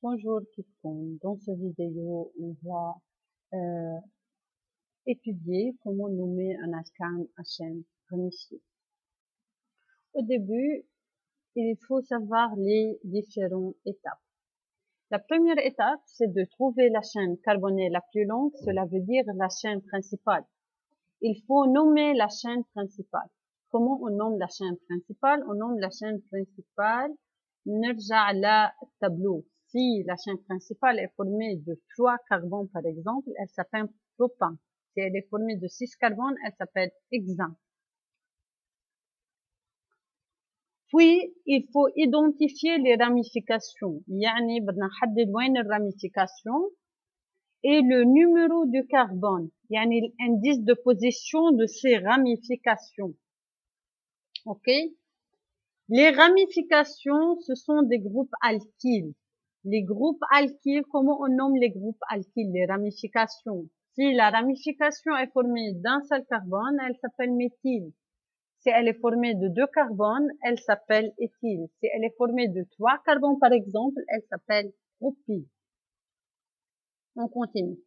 Bonjour Kitcom. Dans cette vidéo, on va euh, étudier comment nommer un alkane à chaîne ramifiée. Au début, il faut savoir les différentes étapes. La première étape, c'est de trouver la chaîne carbonée la plus longue, cela veut dire la chaîne principale. Il faut nommer la chaîne principale. Comment on nomme la chaîne principale? On nomme la chaîne principale نرجع tableau. Si la chaîne principale est formée de 3 carbones, par exemple, elle s'appelle propane. Si elle est formée de 6 carbones, elle s'appelle hexane. Puis, il faut identifier les ramifications. يعني بدنا نحدد وين الرamification et le numéro du carbone. يعني l'indice de position de ces ramifications. OK? Les ramifications, ce sont des groupes alkyles. Les groupes alkyles, comment on nomme les groupes alkyles? Les ramifications. Si la ramification est formée d'un seul carbone, elle s'appelle méthyle. Si elle est formée de 2 carbones, elle s'appelle éthyle. Si elle est formée de 3 carbones, par exemple, elle s'appelle propyle. On continue.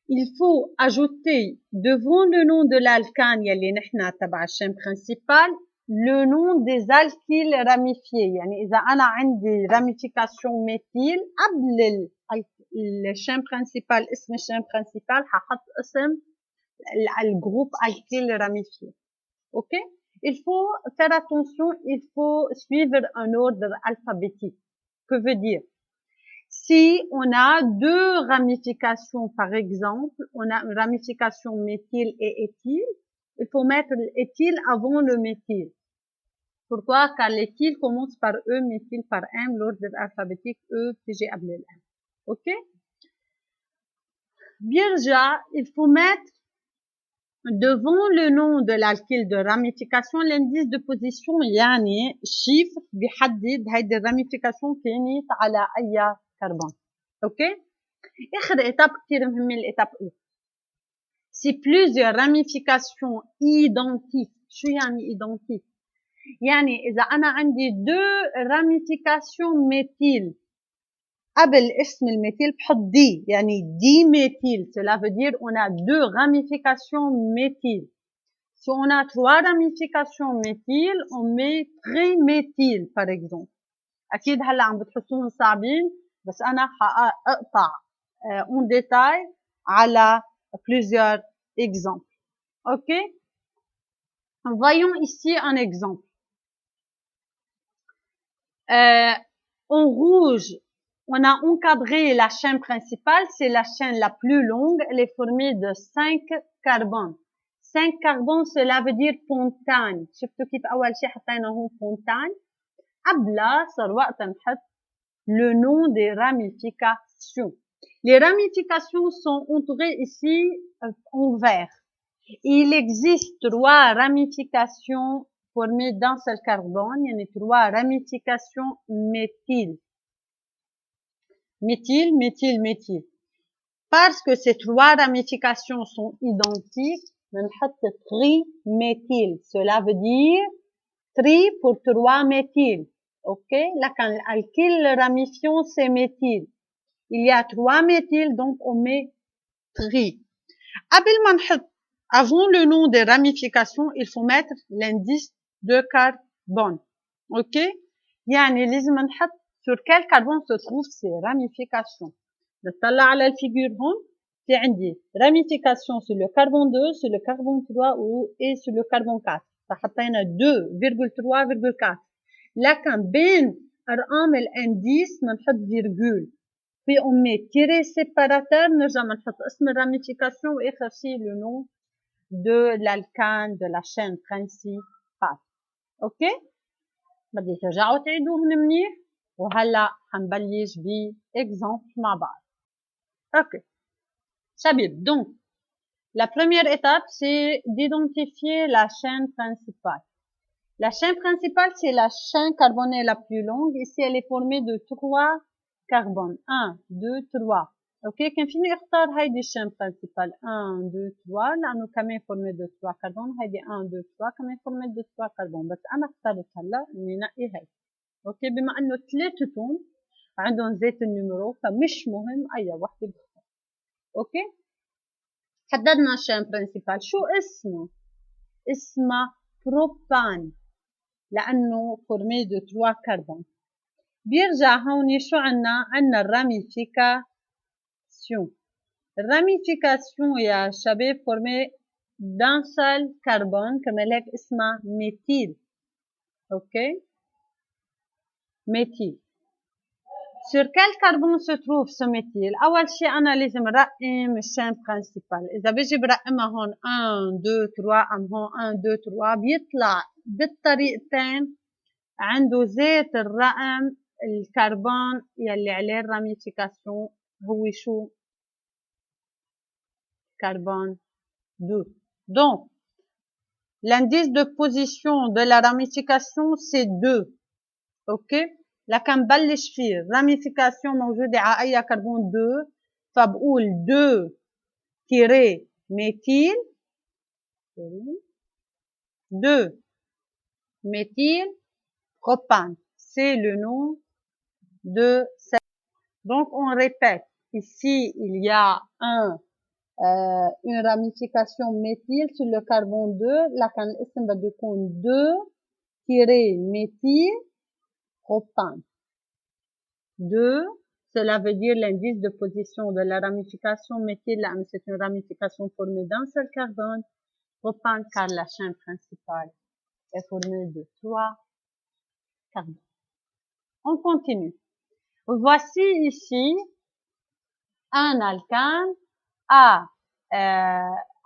Il faut ajouter devant le nom de l'alkane يلي نحنا تبع الشين principal le nom des alkyles ramifiés. يعني إذا أنا عندي ramification méthyle قبل الشين principal اسم الشين principal هحط اسم الجروب alkyl ramifié. OK? Il faut faire attention, il faut suivre un ordre alphabétique. Que veut dire? Si on a 2 ramifications, par exemple, on a une ramification méthyle et éthyle, il faut mettre l'éthyle avant le méthyle. Pourquoi? Car l'éthyle commence par E, méthyle par M, l'ordre alphabétique E, PG, قبل M. OK? Bien, il faut mettre devant le nom de l'alkyle de ramification l'indice de position يعني chiffre بيحدد هيدي الراميفيكاسيون كانت على أي كربون. OK? آخر étape كتير مهمة الإتاب أو. Si plusieurs ramifications identiques, شو يعني identiques؟ يعني إذا أنا عندي 2 ramifications méthyle قبل اسم الميثيل بحط دي يعني دي méthyle. Cela veut dire on a 2 ramifications méthyle. Si on a 3 ramifications méthyle, on met triméthyle par exemple. أكيد هلا عم بتحسوهم صعبين بس أنا حأقطع en détail على plusieurs exemples. OK? Voyons ici un exemple. En rouge, on a encadré la chaîne principale, c'est la chaîne la plus longue, elle est formée de 5 carbones. 5 carbones, cela veut dire pontagne. شفتوا كيف أول شيء حطينا هون pontagne. قبلها صار وقت نحط le nom des ramifications. Les ramifications sont entourées ici en vert. Il existe 3 ramifications formées d'un seul carbone. Il y a 3 ramifications méthyle. Méthyle, méthyle, méthyle. Parce que ces 3 ramifications sont identiques, on نحط triméthyle. Cela veut dire tri pour 3 méthyle. OK? Là, quand l'alkyle ramifiant, c'est méthyle. Il y a 3 méthyles, donc on met tri. قبل ما نحط avant le nom des ramifications, il faut mettre l'indice de carbone. OK? يعني لازم نحط sur quel carbone se trouvent ces ramifications. نطلع على الفيجور هون في عندي ramification sur le carbone 2, sur le carbone 3 et sur le carbone 4. فحطينا 2,3,4. لكن بين أرقام الانديس بنحط فيرجول. Puis on met tiré séparateur, نرجع بنحط اسم الراميفيكاسيون واخر شيء le nom de l'alkane de la chaîne principale. اوكي؟ بدي ترجعوا تعيدوهم منيح وهلا حنبلش بإكزامبل مع بعض. اوكي. شباب donc la première étape c'est d'identifier la chaîne principale. La chaîne principale c'est la chaîne carbonée la plus longue. Ici elle est formée de 3 carbone 1 2 3. اوكي كان فيني اختار هيدي الشين برينسيبال 1 2 3 لانه كمان فورمي دو 3 كربون. هيدي 1 2 3 كمان فورمي دو 3 كربون بس انا اخترت هلا اني نقي هي. اوكي بما انه ثلاثتهم عندهم ذات النيميرو، فمش مهم أي وحدة بتختار. أوكي؟ حددنا الشين برينسيبال. شو اسمه؟ اسمها بروبان لأنه فورمي دو 3 كربون. بيرجع هون شو عنا الراميفيكاسيون. الراميفيكاسيون يا شباب فورمي دان سول كربون، كرمال هيك اسمها ميثيل. اوكي؟ ميثيل. sur quel carbone se trouve ce méthyle؟ أول شي أنا لازم رقم الشين برينسيبال. إذا بيجي برقمها هون 1 2 3 أم هون 1 2 3 بيطلع بالطريقتين عنده ذات الرقم الكربون يلي عليه الراميفيكاسيون هو شو؟ كربون 2. Donc, l'indice de position de la ramification c'est 2. OK؟ لكن نبلش فيه الراميفيكاسيون موجودة على أي كربون 2، فبقول 2 تيري ميثيل 2 méthyle propane. C'est le nom de cette. Donc, on répète. Ici, il y a une ramification méthyle sur le carbone 2. لكن الاسم بده يكون 2 méthyle propane. 2, cela veut dire l'indice de position de la ramification méthyle. C'est une ramification formée d'un seul carbone. Propane car la chaîne principale est formée de 3 carbones. On continue. Voici ici un alcane à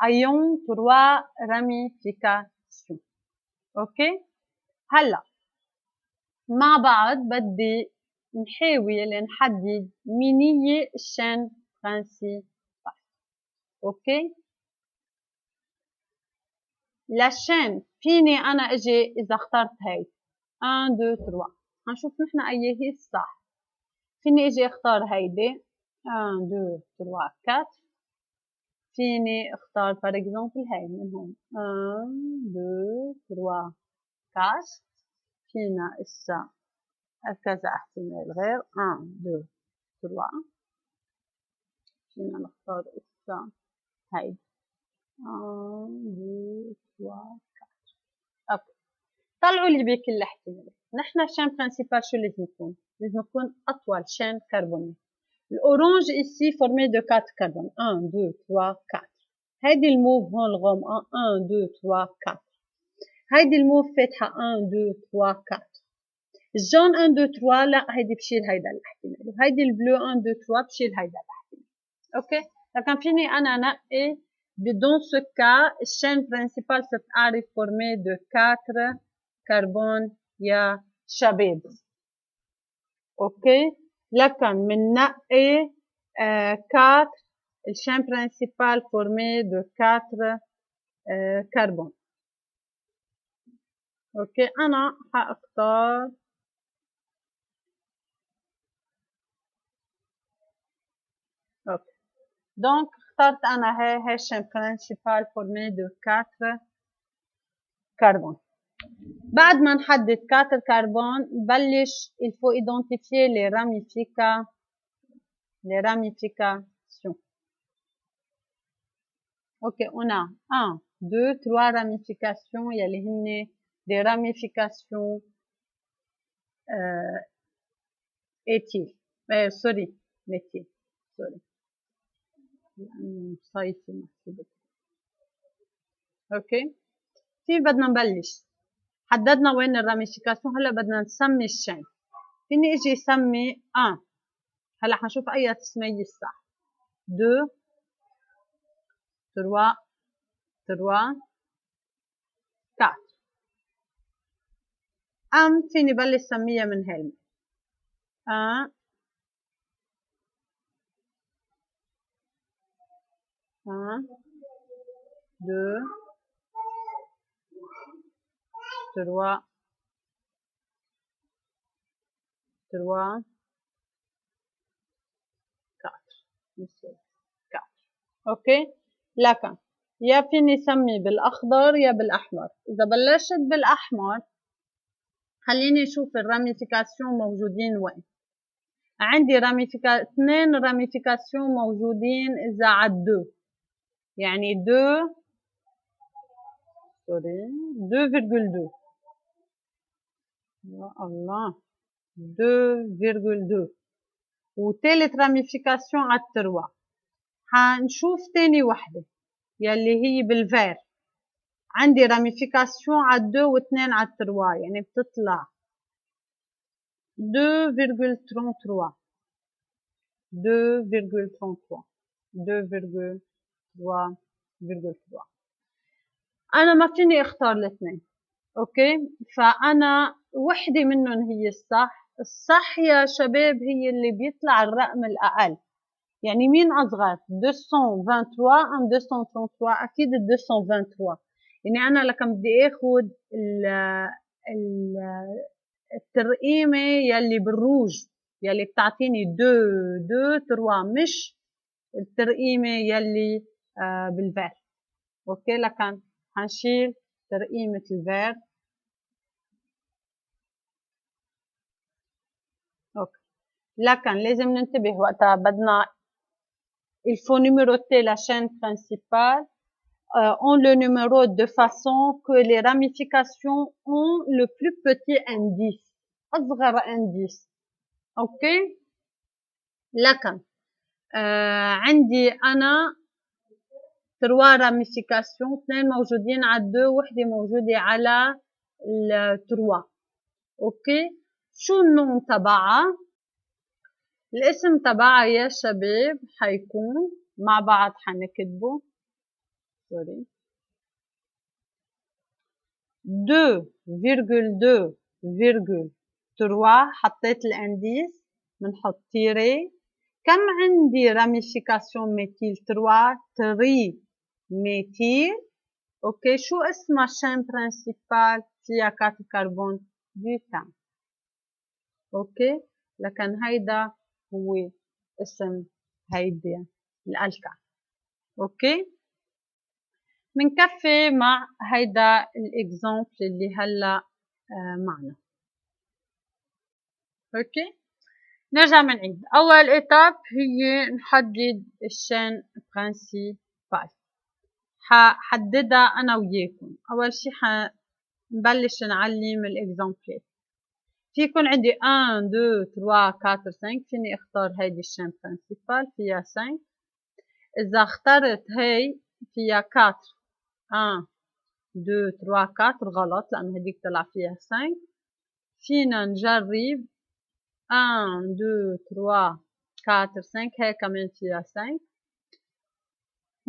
ion 3 ramifications. OK? هلا مع بعض بدي نحاول نحدد مين هي الشين برينسيبال. اوكي؟ لا شين فيني انا اجي اذا اخترت هي 1 2 3 هنشوف نحن اي هي الصح. فيني اجي اختار هيدي 1 2 3 4. فيني اختار بار اكزومبل هي من هون 1 2 3 4. فينا اسا كذا احتمال غير 1 2 3. فينا نختار اسا هيدي 1 2 3 4. اوكي، طلعوا لي بكل احتمال. نحن الشين برينسيبال شو لازم يكون؟ لازم يكون اطول شين كربوني. الاورانج ici formé de 4 كربون 1 2 3 4. هيدي الموف هون الغامقه 1 2 3 4. هيدي الموف فاتحه 1 2 3 4. الجون 1 2 3 لا هيدي بشيل هيدا الاحتمال، وهيدي البلو 1 2 3 بشيل هيدا الاحتمال. اوكي؟ لكن فيني انا نقي بدون ce cas الشين برينسيبال ستعرف formé de 4 كربون يا شباب. اوكي؟ لكن مننقي 4 الشين برينسيبال formé de 4 كربون. اوكي، انا حاختار اوكي. دونك اخترت انا هي الشين برينسيبال formé de 4 كربون. بعد ما نحدد 4 كربون بلش il faut identifier les ramifications. OK, on a 1 2 3 ramifications يلي هن des ramifications éthyl sorry méthyl sorry صيفي محسوبة. اوكي، كيف بدنا نبلش؟ حددنا وين الراميفيكاسيون، هلا بدنا نسمي الشين. فيني اجي سمي 1. هلا حنشوف اي تسمية الصح. 2 3 3 4. فيني بلش سميها من هالمي 1 1 2 3 3 4. اوكي، لكن يا فيني سمي بالاخضر يا بالاحمر. اذا بلشت بالاحمر خليني اشوف الراميفيكاسيون موجودين وين. عندي اثنين راميفيكاسيون موجودين إذا على 2 يعني 2 سوري 2,2 يا الله 2,2 وثالث راميفيكاسيون على 3 حنشوف تاني وحدة يلي هي بالفير عندي راميفيكاسيون على 2 و 2 على 3 يعني بتطلع 2,33 2,33 2,3,3 أنا ما فيني أختار الاثنين أوكي فأنا وحدة منهم هي الصح يا شباب هي اللي بيطلع الرقم الأقل يعني مين أصغر 223 أم 233 أكيد 223 يعني أنا لكن بدي أخد الترقيمة يلي بالروج يلي بتعطيني 2 2 3 مش الترقيمة يلي بالفير اوكي لكن حنشيل ترقيمة الفير اوكي لكن لازم ننتبه وقتها بدنا il faut numéroter la chaîne principale ont le numéro de façon que les ramifications ont le plus petit indice أصغر indice اوكي لكن عندي أنا 3 راميفيكاسيون 2 موجودين على 2 وحدة موجودة على 3 اوكي شو النوم تبعها الاسم تبعها يا شباب حيكون مع بعض حنكتبه سوري 2,2,3 حطيت الانديس بنحط تيري كم عندي راميفيكاسيون ميتيل 3 ميتيل اوكي شو اسمها الشين برينسيبال فيها 4 كربون بيوتان اوكي لكن هيدا هو اسم هيدي الالكان اوكي منكفي مع هيدا الاكزامبل اللي هلا معنا اوكي نرجع منعيد اول ايتاب هي نحدد الشين برينسيبال ححددها انا وياكم اول شي حنبلش نعلم الاكزامبلات في يكون عندي 1 2 3 4 5 فيني اختار هيدي الشين برينسيبال فيها 5 اذا اخترت هي فيها 4 1 2 3 4 غلط لانه هديك طلع فيها 5 فينا نجرب 1 2 3 4 5 هي كمان فيها 5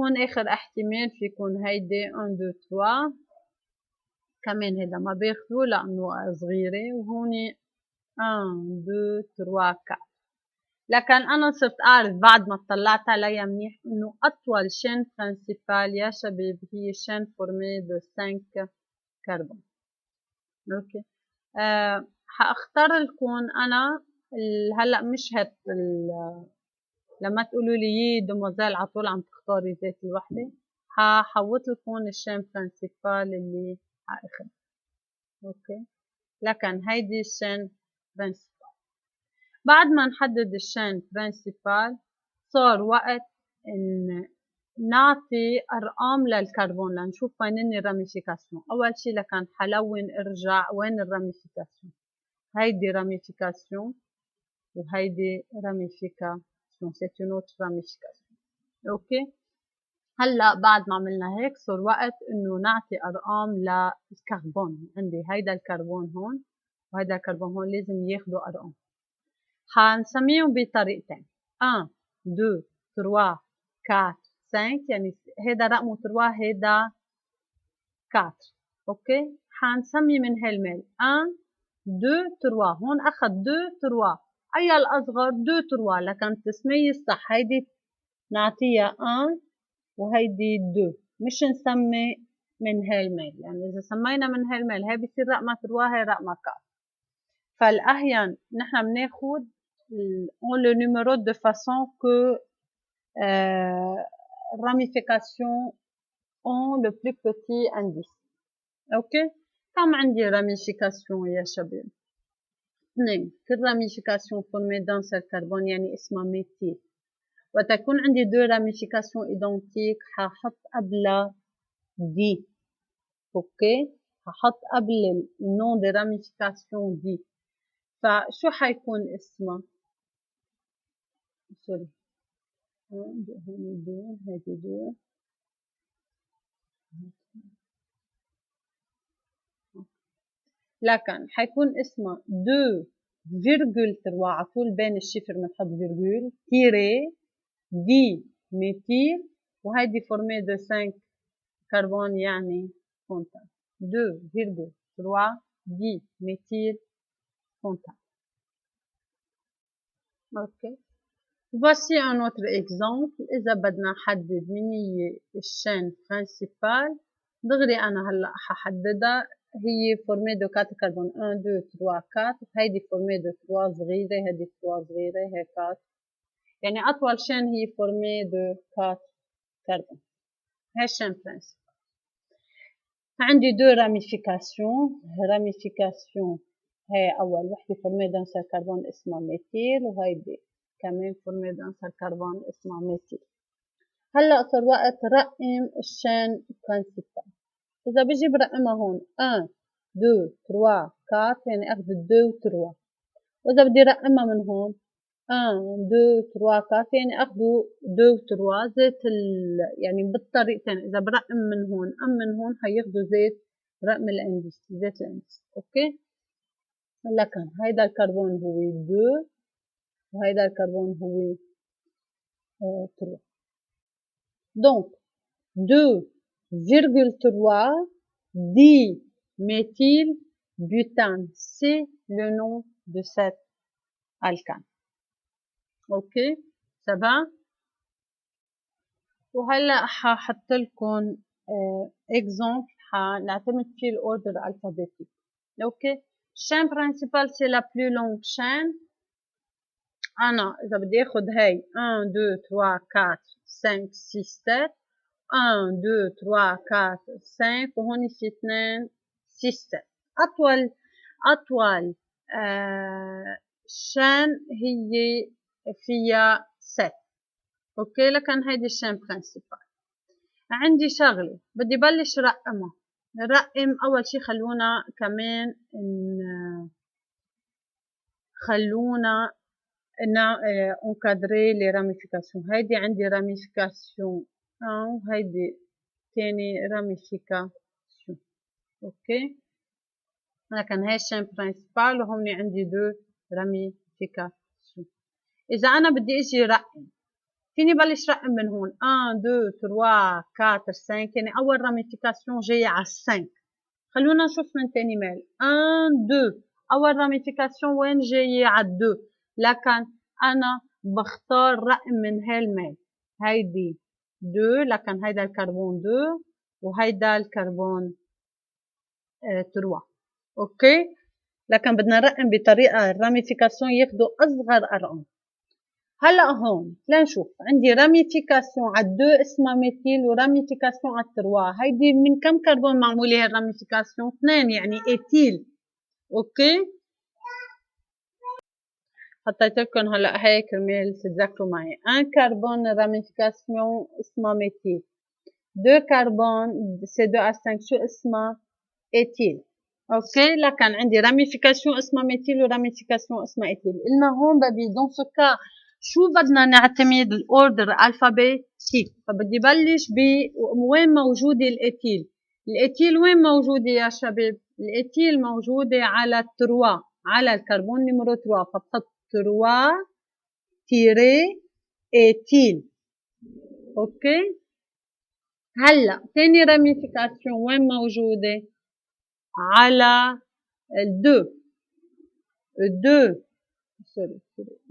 هون اخر احتمال في يكون هيدي 1 2 3 كمان هيدا ما باخذه لانه صغيره وهون 1 2 3 4 لكن انا صرت اعرف بعد ما اطلعت عليها منيح انه اطول شين برينسيبال يا شباب هي شين فورمي دو 5 كربون اوكي حاختار لكم انا هلا مش لما تقولوا لي يي دموزيل على طول عم تختاري ذات الوحده ححوط لكم الشين برينسيبال اللي حاخذ اوكي لكن هيدي الشين برينسيبال بعد ما نحدد الشين برينسيبال صار وقت نعطي ارقام للكربون لنشوف وين الراميفيكاسيون اول شي لكن حلون ارجع وين الراميفيكاسيون هيدي راميفيكاسيون وهيدي راميفيكاسيون سيت اون اوتر راميفيكاسيون اوكي هلا بعد ما عملنا هيك صار وقت انه نعطي ارقام للكربون عندي هيدا الكربون هون وهيدا الكربون هون لازم ياخدوا ارقام حنسميهم بطريقتين 1 2 3 4 5 يعني هيدا رقمه 3 هيدا 4 اوكي حنسمي من هالميل 1 2 3 هون اخذ 2 3 اي الاصغر 2 3 لكن التسمية الصح هيدي نعطيها 1 وهيدي 2 مش نسمي من هالميل يعني اذا سمينا من هالميل هي بصير رقمها 3 هي رقمها 4 فالاحيان نحن بناخد on le numéro de façon que ramification ont le plus petit indice. Ok? كم عندي ramification يا شباب؟ اثنين كل راميفيكاسيون فورمي دان سيل كربون يعني اسمها ميثيل. وتكون عندي دو راميفيكاسيون ايدونتيك هحط قبلها دي. اوكي هحط قبل النون دي راميفيكاسيون دي. فشو حيكون اسمها؟ سوري هون دو هادي دو لكن حيكون اسمها 2,3 على طول بين الشفر بنحط فيرجول تيري دي ميثيل وهيدي فورمي دو 5 كربون يعني كونتاكت 2,3 دي ميثيل كونتاكت. اوكي voici un autre exemple. إذا بدنا نحدد من هي الشين برينسيبال دغري أنا هلا ححددها. هي فورمي دو 4 كربون 1 2 3 4 هيدي فورمي دو 3 صغيرة هيدي 3 صغيرة هي 4 يعني أطول شين هي فورمي دو 4 كربون. هاي الشين برينسيبال. عندي دو راميفيكاسيون هي أول وحدة فورمي دان سيل كربون اسمها ميثيل وهيدي كمان فورمي دان سيل كربون اسمها ميثيل. هلا صار وقت رقم الشين برينسيبال. إذا بجي برقمها هون 1 2 3 4 يعني أخذ 2 و 3 وإذا بدي رقمها من هون 1 2 3 4 يعني أخذوا 2 و 3 زيت يعني بالطريقتين. إذا برقم من هون أم من هون حياخدوا زيت رقم الاندس زيت الاندس. أوكي هلا كان هيدا الكربون هو 2 وهيدا الكربون هو 3 donc 2,3 diméthylbutane. C'est le nom de cet alcane. Ok, ça va? وهلا ححط لكم exemple حنعتمد فيه الاوردر الفابيتيك. اوكي chaîne principale c'est la plus longue chaîne. أنا إذا بدي آخد هاي 1 2 3 4 5 6 7 1 2 3 4 5 وهون في 2 6 7 أطول شان هي فيها 7. أوكي لكن هيدي الشان برينسيبال. عندي شغلة بدي بلش رقمها. نرقم أول شي خلونا كمان خلونا encadrer les ramifications. هيدي عندي ramification وهيدي تاني ramification. اوكي لكن هاي الشين برينسيبال وهون عندي دو ramification. إذا أنا بدي إجي رقم فيني بلش رقم من هون 1 2 3 4 5 يعني أول ramification جاية على 5. خلونا نشوف من تاني مال 1 2 أول ramification وين جاية على 2 لكن أنا بختار رقم من هالمال. هيدي 2 لكن هيدا الكربون 2 وهيدا الكربون 3. أوكي لكن بدنا نرقم بطريقة الراميفيكاسيون ياخدوا أصغر أرقام. هلأ هون لنشوف عندي راميفيكاسيون على 2 اسمها ميثيل وراميفيكاسيون على 3. هيدي من كم كربون معمولة هالراميفيكاسيون؟ 2 يعني إيثيل. أوكي حطيت لكم هلا هيك كرمال تتذكروا معي. 1 كربون راميفيكاسيون اسمها ميثيل 2 كربون C2H5 شو اسمها؟ إيثيل. اوكي لكن عندي راميفيكاسيون اسمها ميثيل وراميفيكاسيون اسمها إيثيل. قلنا هون ببي دون سو كا شو بدنا نعتمد الاوردر الفابيتيك. فبدي بلش ب وين موجوده الإيثيل. الإيثيل وين موجوده يا شباب؟ الإيثيل موجوده على 3 على الكربون نمرو 3 فبحط 3 تيري إيثيل. اوكي هلا ثاني راميفيكاسيون وين موجوده؟ على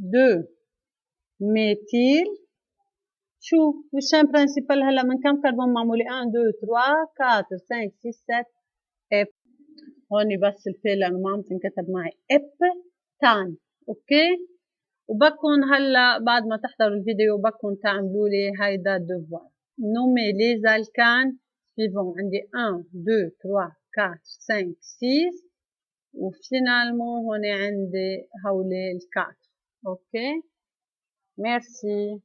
2 ميثيل. شو الشين برينسيبال هلا من كم كربون معموله؟ 1 2 3 4 5 6 7 اف. هون بس الفي لانه ما عم تنكتب معي ابتان. اوكي وبكون هلا بعد ما تحضروا الفيديو بكون تعملوا لي هيدا الدوفوار. نومي لي الكان سويفون. عندي 1 2 3 4 5 6 وفينالمون هون عندي هولي الكاتر. اوكي، ميرسي.